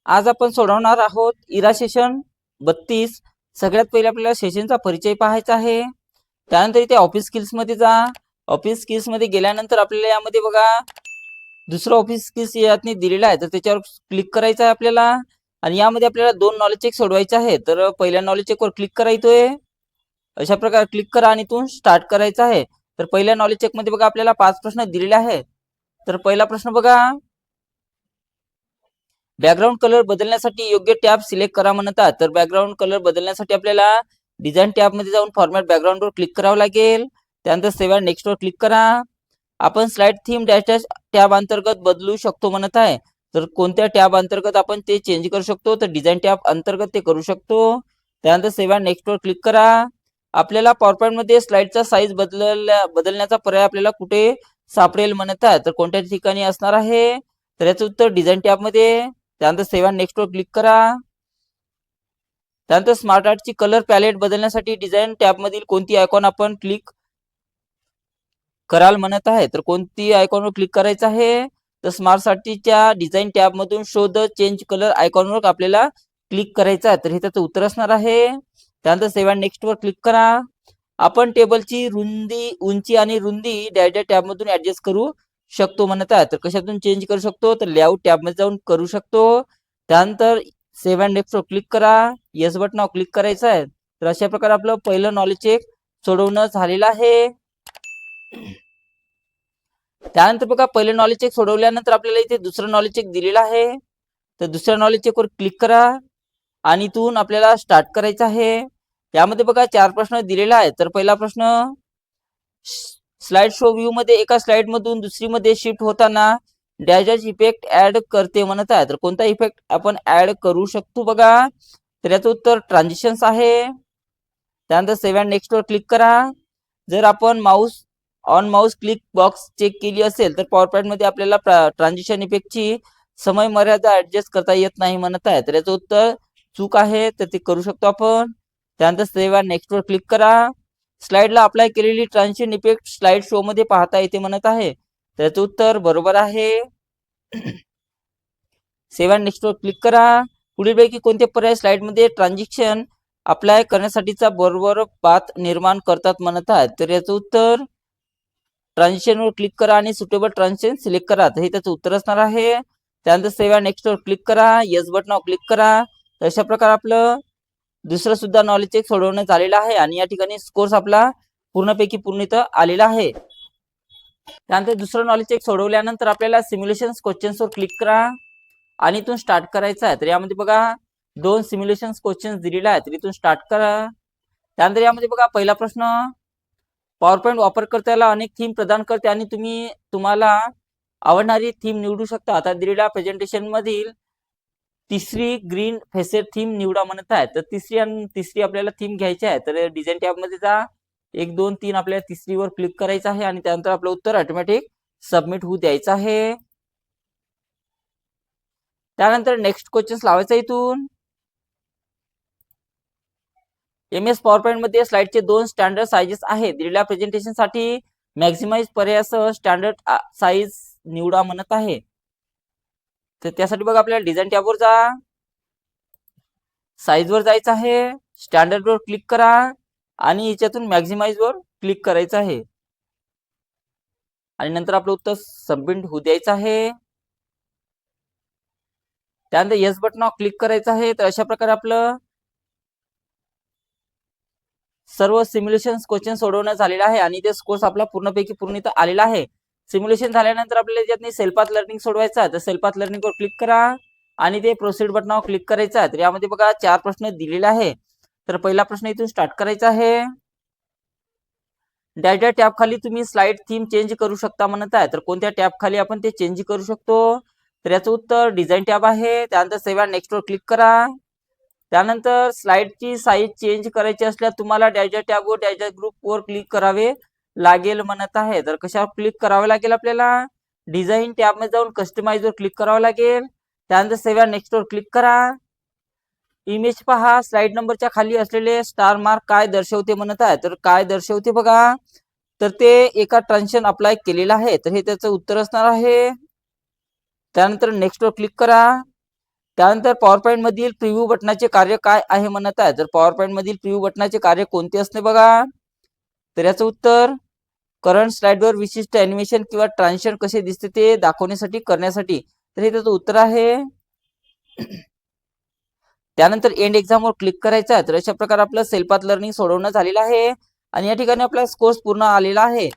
आज आपण सोडवणार आहोत इरा सेशन 32। सगळ्यात पहिले आपल्याला सेशनचा परिचय पाहायचा आहे। त्यानंतर इथे ऑफिस स्किल्स मध्ये जा। ऑफिस स्किल्स मध्ये गेल्यानंतर आपल्याला यामध्ये बघा दुसरं ऑफिस स्किल्स यातनी दिलेला आहे, तर त्याच्यावर क्लिक करायचं आहे आपल्याला। आणि यामध्ये आपल्याला दोन नॉलेज चेक सोडवायचे आहे। तर पहिल्या नॉलेज चेक वर क्लिक करायचोय, अशा प्रकारे क्लिक करा आणि इथून स्टार्ट करायचं आहे। तर पहिल्या नॉलेज चेक मध्ये बघा आपल्याला 5 प्रश्न दिलेले आहेत। तर पहिला प्रश्न बघा, बॅकग्राऊंड कलर बदलण्यासाठी योग्य टॅब सिलेक्ट करा म्हणतात। तर बॅकग्राऊंड कलर बदलण्यासाठी आपल्याला डिझाईन टॅब मध्ये जाऊन फॉर्मॅट बॅकग्राऊंड वर क्लिक करावं लागेल। त्यानंतर सेव्ह अँड नेक्स्ट वर क्लिक करा। आपण स्लाइड थीम डॅश टॅब अंतर्गत बदलू शकतो म्हणत आहे। तर कोणत्या टॅब अंतर्गत आपण ते चेंज करू शकतो, तर डिझाईन टॅब अंतर्गत ते करू शकतो। त्यानंतर सेव्ह अँड नेक्स्ट वर क्लिक करा। आपल्याला पॉवरपॉईंट मध्ये स्लाइडचा साईज बदलण्याचा पर्याय आपल्याला कुठे सापडेल म्हणत आहे, तर कोणत्या ठिकाणी असणार आहे, तर याचं उत्तर डिझाईन टॅब मध्ये। त्यानंतर सेव्ह अँड नेक्स्ट वर क्लिक करा। त्यानंतर स्मार्ट आर्टची कलर पॅलेट बदलण्यासाठी डिझाईन टॅब मधील कोणती आयकॉन आपण क्लिक कराल म्हणत आहे, तर कोणती आयकॉनवर क्लिक करायचं आहे, तर स्मार्ट आर्टच्या डिझाईन टॅब मधून शो द चेंज कलर आयकॉनवर आपल्याला क्लिक करायचं आहे, तर हे त्याचं उत्तर असणार आहे। त्यानंतर सेव्ह अँड नेक्स्ट वर क्लिक करा। आपण टेबलची उंची आणि रुंदी डॅश टॅब मधून ऍडजस्ट करू शकतो म्हणत आहे। तर कशातून चेंज करू शकतो, तर लेआउट टॅब मध्ये जाऊन करू शकतो। त्यानंतर सेव्ह अँड नेक्स्ट वर क्लिक करा। येस बटनावर क्लिक करायचं आहे। तर अशा प्रकारे आपलं पहिलं नॉलेज चेक सोडवणं झालेलं आहे। त्यानंतर बघा पहिलं नॉलेज चेक सोडवल्यानंतर आपल्याला इथे दुसरं नॉलेज चेक दिलेलं आहे। तर दुसऱ्या नॉलेज चेक वर क्लिक करा आणि इथून आपल्याला स्टार्ट करायचं आहे। यामध्ये बघा 4 प्रश्न दिलेला आहे। तर पहिला प्रश्न, स्लाइड शो व्ह्यू मध्ये एका स्लाइड मधून दुसरी मध्ये शिफ्ट होताना डॅश डॅश इफेक्ट ऍड करते म्हणत आहे। तर कोणता इफेक्ट आपण ऍड करू शकतो बघा, तर याचं उत्तर ट्रान्झिशन्स आहे। त्यानंतर सेव्ह अँड नेक्स्ट वर क्लिक करा। जर आपण माउस क्लिक बॉक्स चेक केली असेल, तर पॉवरपॉईंट मध्ये आपल्याला ट्रान्झिशन इफेक्टची समय मर्यादा ऍडजस्ट करता येत नाही म्हणत आहे। तर याचं उत्तर चूक आहे, तर ते करू शकतो आपण। त्यानंतर सेव्ह अँड नेक्स्ट वर क्लिक करा। स्लाइडला अप्लाय केलेली ट्रान्झिशन इफेक्ट स्लाइड शो मध्ये पाहता येते म्हणत आहे, त्याचं उत्तर बरोबर आहे। सेव्ह अँड नेक्स्ट वर क्लिक करा। पुढीलपैकी कोणते पर्याय स्लाइड मध्ये ट्रान्झिशन अप्लाय करण्यासाठीचा बरोबर पाथ निर्माण करतात म्हणत आहे, तर याचं उत्तर ट्रान्झिशन वर क्लिक करा आणि सुटेबल ट्रान्झिशन सिलेक्ट करा, तर हे त्याचं उत्तर असणार आहे। त्यानंतर सेव्ह अँड नेक्स्ट वर क्लिक करा। येस बटनावर क्लिक करा। तर अशा प्रकारे आपलं दुसरं सुद्धा नॉलेज चेक सोडवण्यात आलेलं आहे आणि या ठिकाणी स्कोर्स आपला पूर्णपैकी पूर्ण इथं आलेला आहे। त्यानंतर दुसरं नॉलेज चेक सोडवल्यानंतर आपल्याला सिम्युलेशन क्वेश्चन्स वर क्लिक करा आणि इथून स्टार्ट करायचं आहे। तर यामध्ये बघा 2 सिम्युलेशन क्वेश्चन्स दिलेले आहेत, तर इथून स्टार्ट करा। त्यानंतर यामध्ये बघा पहिला प्रश्न, पॉवरपॉईंट वापरकर्त्याला अनेक थीम प्रदान करते आणि तुम्हाला आवडणारी थीम निवडू शकता। आता दिलेल्या प्रेझेंटेशन मधील तिसरी ग्रीन फेसेट थीम निवडा म्हणत आहे। तर तिसरी आपल्याला थीम घ्यायची आहे। तर डिझाईन टॅब मध्ये जा, 1 2 3 आपल्याला तिसरीवर क्लिक करायचं आहे आणि त्यानंतर आपलं उत्तर ऑटोमॅटिक सबमिट होऊ द्यायचं आहे। त्यानंतर नेक्स्ट क्वेश्चन लावायचा इथून। MS पॉवरपॉईंट मध्ये स्लाइडचे 2 स्टँडर्ड साइजेस आहेत। दिलेल्या प्रेझेंटेशन साठी मॅक्सिमाइज पर्यायासह स्टँडर्ड साइज निवडा म्हणत आहे। तर त्यासाठी बघा आपल्याला डिझाईन टॅब वर जा, साइज वर जायचं आहे, स्टँडर्ड वर क्लिक करा आणि याच्यातून मॅक्सिमाइज वर क्लिक करायचं आहे आणि नंतर आपलं उत्तर सबमिट होऊ द्यायचं आहे। त्यानंतर येस बटनावर क्लिक करायचं आहे। तर अशा प्रकारे आपलं सर्व सिम्युलेशन क्वेश्चन सोडवण्यात झालेलं आहे आणि ते स्कोर्स आपला पूर्णपैकी पूर्ण इथं आलेला आहे। सिम्युलेशन झाल्यानंतर आपल्याला याच्यात सेल्फ पाथ लर्निंग सोडवायचं आहे। तर सेल्फ पाथ लर्निंग वर क्लिक करा आणि ते प्रोसीड बटनावर क्लिक करायचं आहे। तर यामध्ये बघा 4 प्रश्न दिलेले आहे। तर पहिला प्रश्न इथून स्टार्ट करायचा आहे। डॅश डॅश टॅब खाली तुम्ही स्लाइड थीम चेंज करू शकता म्हणत आहे। तर कोणत्या टॅब खाली आपण ते चेंज करू शकतो, तर याचं उत्तर डिझाईन टॅब आहे। त्यानंतर सेव्ह अँड नेक्स्ट वर क्लिक करा। त्यानंतर स्लाइडची साईज चेंज करायची असल्यास तुम्हाला डॅश डॅश टॅब वर डॅश डॅश ग्रुप वर क्लिक करावे लागेल म्हणत आहे। तर कशावर क्लिक करावे लागेल, आपल्याला डिझाईन टॅब मध्ये जाऊन कस्टमाइज वर क्लिक करावं लागेल। त्यानंतर सेव्ह अँड नेक्स्ट वर क्लिक करा। इमेज पहा, स्लाइड नंबरच्या खाली असलेले स्टार मार्क काय दर्शवते म्हणत आहे। तर काय दर्शवते बघा, तर ते एका ट्रान्झिशन अप्लाय केलेलं आहे, तर हे त्याचं उत्तर असणार आहे। त्यानंतर नेक्स्ट वर क्लिक करा। त्यानंतर पॉवर पॉईंट मधील प्रिव्ह्यू बटनाचे कार्य काय आहे म्हणत आहे. तर पॉवर पॉईंट मधील प्रिव्ह्यू बटनाचे कार्य कोणते असते बघा. तर याचं उत्तर करंट स्लाइडवर विशिष्ट अॅनिमेशन किंवा ट्रान्झिशन कसे दिसते ते दाखवण्यासाठी करण्यासाठी. तर हे त्याचं उत्तर आहे. त्यानंतर एंड एक्झामवर क्लिक करायचं आहे. तर अशा प्रकारे आपलं सेल्फ पाथ लर्निंग सोडवणं झालेलं आहे आणि या ठिकाणी आपला कोर्स पूर्ण आलेला आहे.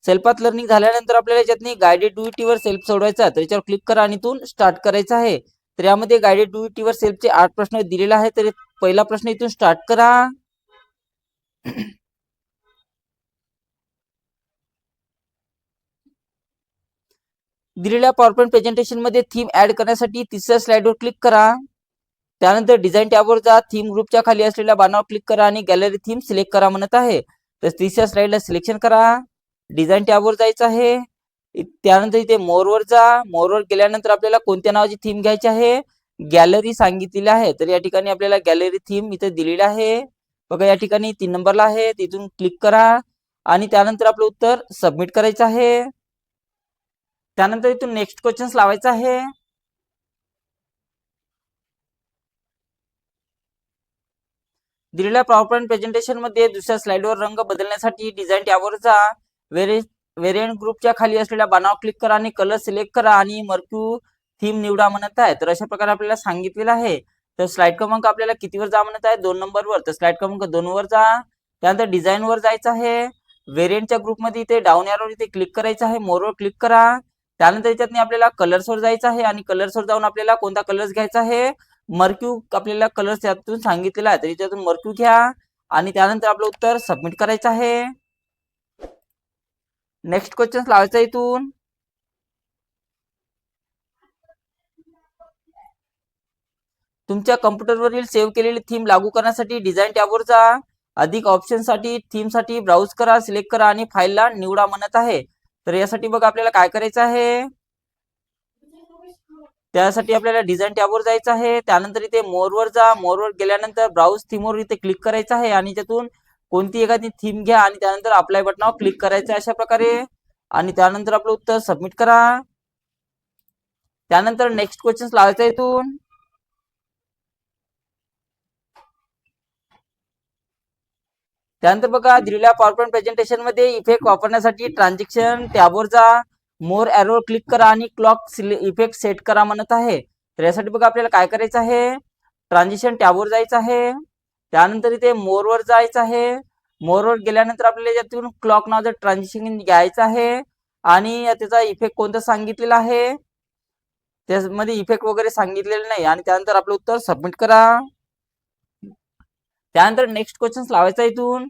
सेल्फ पाथ लर्निंग झाल्यानंतर आपल्याला याच्यातनी गाइडेड डीईटीवर सेल्फ सोडवायचा आहे. तर याच्यावर क्लिक करा आणि इथून स्टार्ट करायचं आहे. तर यामध्ये गाइडेड डीईटीवर सेल्फचे 8 प्रश्न दिलेले आहेत. तर पहिला प्रश्न इथून स्टार्ट करा. दिलेल्या पॉवर पॉईंट प्रेझेंटेशन मध्ये थीम ऍड करण्यासाठी तिसऱ्या स्लाइडवर क्लिक करा. त्यानंतर डिझाईन टॅबवर जा. थीम ग्रुपच्या खाली असलेल्या बाणावर क्लिक करा आणि गॅलरी थीम सिलेक्ट करा म्हणत आहे. तर तिसऱ्या स्लाइडला सिलेक्शन करा. डिझाईन टॅबवर जायचं आहे. त्यानंतर इथे मोरवर जा. मोरवर गेल्यानंतर आपल्याला कोणत्या नावाची थीम घ्यायची आहे, गॅलरी सांगितलेली आहे. तर या ठिकाणी आपल्याला गॅलरी थीम इथे दिलेली आहे बघा. या ठिकाणी 3 नंबरला आहे. तिथून क्लिक करा आणि त्यानंतर आपलं उत्तर सबमिट करायचं आहे. त्यानंतर इथून नेक्स्ट क्वेश्चन लावायचा आहे. दिलेल्या पॉवर पॉईंट प्रेझेंटेशन मध्ये दुसऱ्या स्लाइडवर रंग बदलण्यासाठी डिझाईन टॅबवर जा. व्हेरिएंट ग्रुपच्या खाली असलेल्या बाणावर क्लिक करा आणि कलर सिलेक्ट करा आणि मर्क्यू थीम निवडा म्हणत आहे. तर अशा प्रकारे आपल्याला सांगितलेलं आहे. तर स्लाइड क्रमांक आपल्याला कितीवर जा म्हणत आहे, 2 नंबरवर. तर स्लाइड क्रमांक 2 वर जा. त्यानंतर डिझाईन वर जायचं आहे. व्हेरिएंटच्या ग्रुपमध्ये इथे डाऊन एरोवर इथे क्लिक करायचं आहे. मोरवर क्लिक करा. त्यानंतर याच्यात आपल्याला कलर्सवर जायचं आहे आणि कलर्सवर जाऊन आपल्याला कोणता कलर्स घ्यायचा आहे, मर्क्यू आपल्याला कलर्स त्यातून सांगितलेला आहे. तर याच्यातून मर्क्यू घ्या आणि त्यानंतर आपलं उत्तर सबमिट करायचं आहे. नेक्स्ट क्वेश्चन लावायचा इथून. तुमच्या कम्प्युटरवरील सेव्ह केलेली थीम लागू करण्यासाठी डिझाईन टॅबवर जा. अधिक ऑप्शन साठी थीम साठी ब्राउज करा, सिलेक्ट करा आणि फाईलला निवडा म्हणत आहे. तर यासाठी बघा आपल्याला काय करायचं आहे, त्यासाठी आपल्याला डिझाईन टॅबवर जायचं आहे. त्यानंतर इथे मोरवर जा. मोरवर गेल्यानंतर ब्राउज थीमवर इथे क्लिक करायचं आहे आणि त्यातून कोणती एखादी थीम घ्या आणि त्यानंतर अप्लाय बटनावर क्लिक करायचं आहे अशा प्रकारे आणि त्यानंतर आपलं उत्तर सबमिट करा. त्यानंतर नेक्स्ट क्वेश्चन लावायचा इथून. त्यानंतर बघा दिलेल्या पॉवर पॉईंट प्रेझेंटेशन मध्ये इफेक्ट वापरण्यासाठी ट्रान्झॅक्शन टॅबवर जा. मोर एरोवर क्लिक करा आणि क्लॉक इफेक्ट सेट करा म्हणत आहे. तर यासाठी बघा आपल्याला काय करायचं आहे, ट्रान्झिशन टॅबवर जायचं आहे. त्यानंतर इथे मोरवर जायचं आहे. मोरवर गेल्यानंतर आपल्याला यातून क्लॉक नावाचं ट्रान्झिशन घ्यायचं आहे आणि त्याचा इफेक्ट कोणता सांगितलेला आहे, त्यामध्ये इफेक्ट वगैरे सांगितलेले नाही आणि त्यानंतर आपलं उत्तर सबमिट करा. त्यानंतर नेक्स्ट क्वेश्चन लावायचा इथून.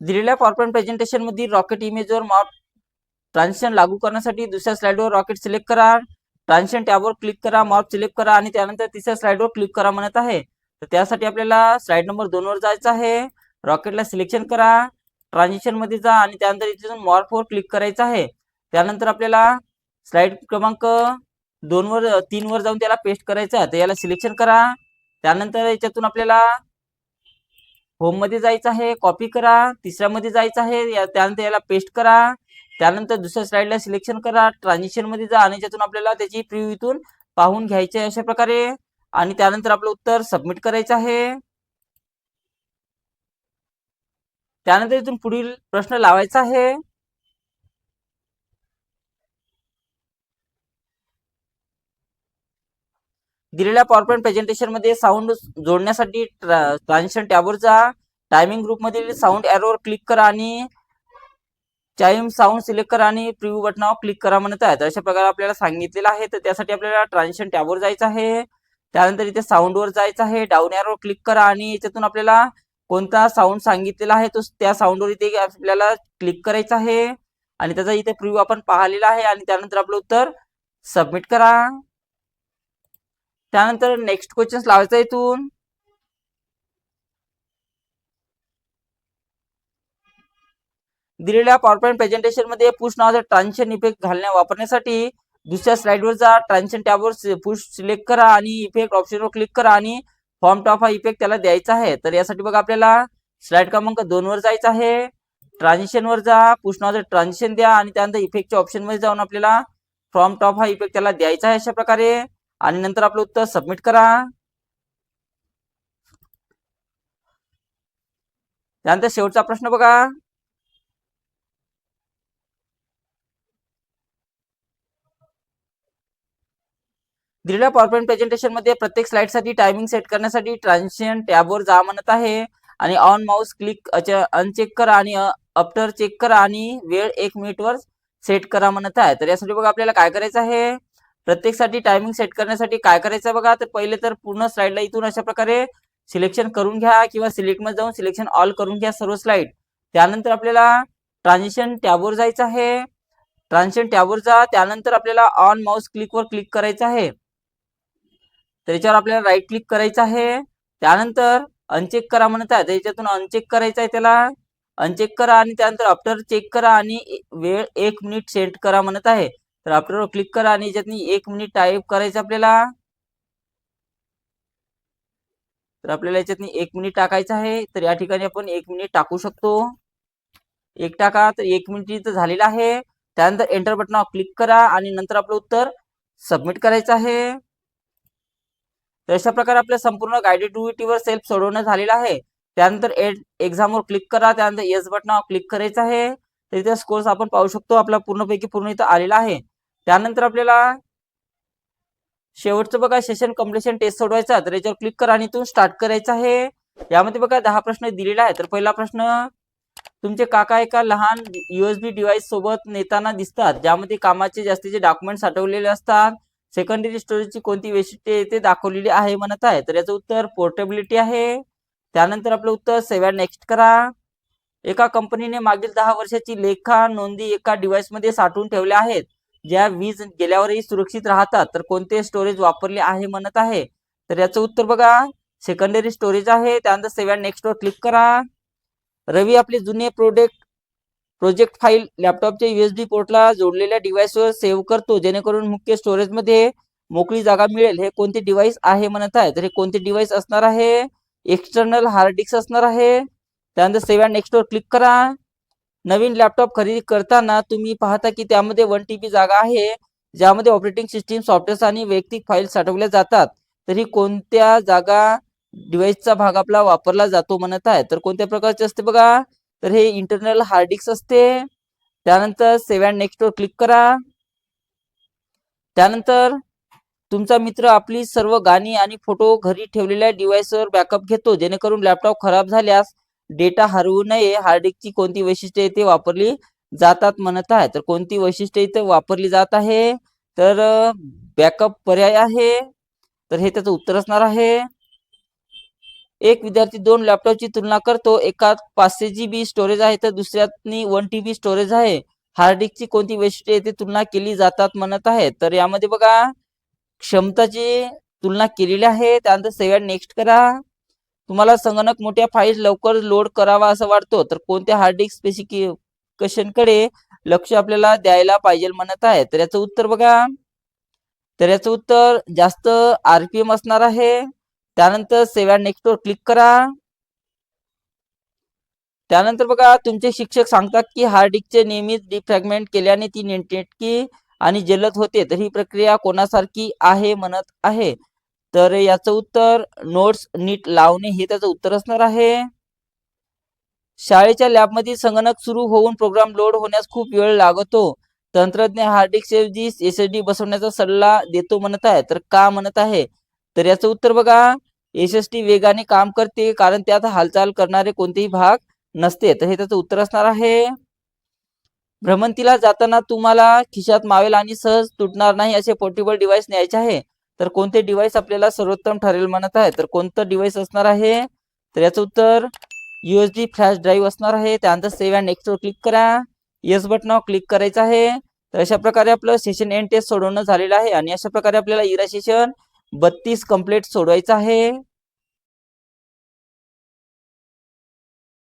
दिलेल्या पॉवर पॉईंट प्रेझेंटेशन मध्ये रॉकेट इमेजवर माउस ट्रान्झिशन लागू करण्यासाठी दुसऱ्या स्लाइडवर रॉकेट सिलेक्ट करा. ट्रान्झिशन टॅबवर क्लिक करा, माउस सिलेक्ट करा आणि त्यानंतर तिसऱ्या स्लाइडवर क्लिक करा म्हणत आहे. तर त्यासाठी आपल्याला स्लाइड नंबर 2 वर जायचं आहे. रॉकेटला सिलेक्शन करा, ट्रान्झिशन मध्ये जा आणि त्यानंतर इथून मॉर्फवर क्लिक करायचं आहे. त्यानंतर आपल्याला स्लाइड क्रमांक 2 वर 3 वर जाऊन त्याला पेस्ट करायचं आहे. तर याला सिलेक्शन करा. त्यानंतर याच्यातून आपल्याला होम मध्ये जायचं आहे, कॉपी करा. तिसऱ्या मध्ये जायचं आहे, त्यानंतर याला पेस्ट करा. त्यानंतर दुसऱ्या स्लाइडला सिलेक्शन करा, ट्रान्झिशन मध्ये जा आणि त्यातून आपल्याला त्याची प्रिव्ह्यू इथून पाहून घ्यायची आहे अशा प्रकारे आणि त्यानंतर आपलं उत्तर सबमिट करायचं आहे. त्यानंतर इथून पुढील प्रश्न लावायचा आहे. दिलेल्या पॉवर पॉईंट प्रेझेंटेशन मध्ये साऊंड जोडण्यासाठी ट्रान्झिशन टॅबवर जा. टायमिंग ग्रुप मधील साऊंड एरोवर क्लिक करा आणि चाइम साऊंड सिलेक्ट करा आणि प्रिव्ह्यू बटनावर क्लिक करा म्हणत आहे. तर अशा प्रकारे आपल्याला सांगितलेलं आहे. तर त्यासाठी आपल्याला ट्रान्झिशन टॅबवर जायचं आहे. त्यानंतर इथे साऊंड वर जायचं आहे, डाऊन एरोवर क्लिक करा आणि याच्यातून आपल्याला कोणता साऊंड सांगितलेला आहे तो त्या साऊंडवर इथे आपल्याला क्लिक करायचं आहे आणि त्याचा इथे प्रिव्ह्यू आपण पाहिलेला आहे आणि त्यानंतर आपलं उत्तर सबमिट करा. त्यानंतर नेक्स्ट क्वेश्चन लावायचा इथून. दिलेल्या पॉवर पॉईंट प्रेझेंटेशन मध्ये पुश नावाचा ट्रान्झिशन इफेक्ट वापरण्यासाठी दुसऱ्या स्लाइडवर जा. ट्रान्झिशन टॅबवर पुश सिलेक्ट करा आणि इफेक्ट ऑप्शनवर क्लिक करा आणि फॉर्म टॉप हा इफेक्ट त्याला द्यायचा आहे. तर यासाठी बघा आपल्याला स्लाइड क्रमांक 2 वर जायचं आहे. ट्रान्झिशन वर जा, पुश नावाचं ट्रान्झिशन द्या आणि त्यानंतर इफेक्टच्या ऑप्शन मध्ये जाऊन आपल्याला फ्रॉम टॉप हा इफेक्ट त्याला द्यायचा आहे अशा प्रकारे, आणि नंतर आपलं उत्तर सबमिट करा. त्यानंतर शेवटचा प्रश्न बघा. दिलेल्या पॉवरपॉईंट प्रेझेंटेशन मध्ये प्रत्येक स्लाइडसाठी टायमिंग सेट करण्यासाठी ट्रान्झिशन टॅबवर जा म्हणत आहे, आणि ऑन माउस क्लिक अनचेक करा आणि आफ्टर चेक करा आणि वेळ 1 मिनिटवर सेट करा म्हणत आहे. तर यासाठी बघा आपल्याला काय करायचं आहे, प्रत्येकसाठी टायमिंग सेट करण्यासाठी काय करायचं आहे बघा. तर पहिले तर पूर्ण स्लाइडला इथून अशा प्रकारे सिलेक्शन करून घ्या किंवा सिलेक्ट मध्ये जाऊन सिलेक्शन ऑल करून घ्या सर्व स्लाइड. त्यानंतर आपल्याला ट्रान्झिशन टॅबवर जायचं आहे. ट्रान्झिशन टॅबवर जा. त्यानंतर आपल्याला ऑन माउस क्लिकवर क्लिक करायचं आहे. तर याच्यावर आपल्याला राईट क्लिक करायचं आहे. त्यानंतर अनचेक करा म्हणत आहे, तर याच्यातून अनचेक करायचं आहे, त्याला अनचेक करा आणि त्यानंतर आफ्टर चेक करा आणि वेळ 1 मिनिट सेट करा म्हणत आहे. तर आफ्टरवर क्लिक करा आणि याच्यात 1 मिनिट टाईप करायचं आपल्याला. तर आपल्याला याच्यात 1 मिनिट टाकायचं आहे. तर या ठिकाणी आपण 1 मिनिट टाकू शकतो. 1 टाका. तर 1 मिनिट इथं झालेलं आहे. त्यानंतर एंटर बटनावर क्लिक करा आणि नंतर आपलं उत्तर सबमिट करायचं आहे. तर अशा प्रकारे आपल्या संपूर्ण गाइडेड वर सेल्फ सोडवणं झालेलं आहे. त्यानंतर एक्झामवर क्लिक करा. त्यानंतर येस बटनावर क्लिक करायचं आहे. तर इथे स्कोर्स आपण पाहू शकतो, आपला पूर्णपैकी पूर्ण इथं आलेला आहे. त्यानंतर आपल्याला शेवटचं बघा सेशन कम्प्लिशन टेस्ट सोडवायचा. तर याच्यावर क्लिक करा आणि इथून स्टार्ट करायचं आहे. यामध्ये बघा 10 प्रश्न दिलेला आहे. तर पहिला प्रश्न, तुमचे काका एका लहान USB डिव्हाइस सोबत नेताना दिसतात, ज्यामध्ये कामाचे जास्तीचे डॉक्युमेंट साठवलेले असतात. सेकंडरी स्टोरेजची कोणती वैशिष्ट्ये येथे दाखवलेली आहे म्हणत आहे. तर याचं उत्तर पोर्टेबिलिटी आहे. त्यानंतर आपलं उत्तर सेव्ह नेक्स्ट करा. एका कंपनीने मागील 10 वर्षाची लेखा नोंदी एका डिव्हाइसमध्ये साठवून ठेवल्या आहेत, ज्या वीज गेल्यावरही सुरक्षित राहतात. तर कोणते स्टोरेज वापरले आहे म्हणत आहे. तर याचं उत्तर बघा सेकंडरी स्टोरेज आहे. त्यानंतर सेव्ह नेक्स्ट वर क्लिक करा. रवी आपले जुने प्रोजेक्ट फाईल लॅपटॉपच्या USB पोर्टला जोडलेल्या डिव्हाइसवर सेव्ह करतो, जेणेकरून मुख्य स्टोरेजमध्ये मोकळी जागा मिळेल. हे कोणते डिव्हाइस आहे म्हणत आहे. तर हे कोणते डिव्हाइस असणार आहे, एक्सटर्नल हार्ड डिस्क असणार आहे. त्यानंतर सेव्ह नेक्स्ट वर क्लिक करा. नवीन लॅपटॉप खरेदी करताना तुम्ही पाहता की त्यामध्ये 1 TB जागा आहे, ज्यामध्ये ऑपरेटिंग सिस्टीम, सॉफ्टवेअर आणि वैयक्तिक फाईल साठवल्या जातात. तर ही कोणत्या जागा डिव्हाइसचा भाग आपला वापरला जातो म्हणत आहे. तर कोणत्या प्रकारचे असते बघा. तर हे इंटरनल हार्ड डिस्क असते. त्यानंतर सेव्ह नेक्स्ट वर क्लिक करा. त्यानंतर तुमचा मित्र आपली सर्व गाणी आणि फोटो घरी ठेवलेल्या डिव्हाइसवर बॅकअप घेतो, जेणेकरून लॅपटॉप खराब झाल्यास डेटा हरवू नये. हार्ड डिस्कची कोणती वैशिष्ट्ये इथे वापरली जातात म्हणत आहे. तर कोणती वैशिष्ट्ये इथे वापरली जात आहे. तर बॅकअप पर्याय आहे. तर हे त्याचं उत्तर असणार आहे. एक विद्यार्थी 2 लॅपटॉपची तुलना करतो. एकात 500 GB स्टोरेज आहे तर दुसऱ्यात 1 TB स्टोरेज आहे. हार्ड डिस्कची कोणती वैशिष्ट्ये येथे तुलना केली जातात म्हणत आहे. तर यामध्ये बघा क्षमताची तुलना केलेली आहे. त्यानंतर सेव्ह नेक्स्ट करा. तुम्हाला संगणक मोठ्या फाईल लवकर लोड करावा असं वाटतो, तर कोणत्या हार्ड डिस्क स्पेसिफिकेशनकडे लक्ष आपल्याला द्यायला पाहिजे म्हणत आहे. तर याचं उत्तर बघा. तर याचं उत्तर जास्त RPM असणार आहे. त्यानंतर सेव्ह नेक्स्ट वर क्लिक करा. त्यानंतर बघा तुमचे शिक्षक सांगतात की हार्ड डिस्कचे नेहमीच डिफ्रॅगमेंट केल्याने ती नेटकी आणि जलद होते, तर ही प्रक्रिया कोणासारखी आहे म्हणत आहे. तर याचं उत्तर नोट्स नीट लावणे हे त्याचं उत्तर असणार आहे. शाळेच्या लॅबमध्ये संगणक सुरू होऊन प्रोग्राम लोड होण्यास खूप वेळ लागतो. तंत्रज्ञ हार्ड डिस्क ऐवजी SSD बसवण्याचा सल्ला देतो म्हणत आहे. तर का म्हणत आहे. तर याचं उत्तर बघा SSD वेगाने काम करते, कारण त्यात हालचाल करणारे कोणतेही भाग नसते. तर हे त्याचं उत्तर असणार आहे. भ्रमंतीला जाताना तुम्हाला खिशात मावेल आणि सहज तुटणार नाही असे पोर्टेबल डिव्हाइस न्यायचे आहे. तर कोणते डिव्हाइस आपल्याला सर्वोत्तम ठरेल म्हणत आहे. तर कोणतं डिव्हाइस असणार आहे. तर याचं उत्तर USB फ्लॅश ड्राईव्ह असणार आहे. त्यानंतर सेव्ह नेक्स्ट वर क्लिक करा. येस बटनावर क्लिक करायचं आहे. तर अशा प्रकारे आपलं सेशन एंड टेस्ट सोडवणं झालेलं आहे, आणि अशा प्रकारे आपल्याला इरा सेशन 32 कंप्लीट सोडवायचं आहे.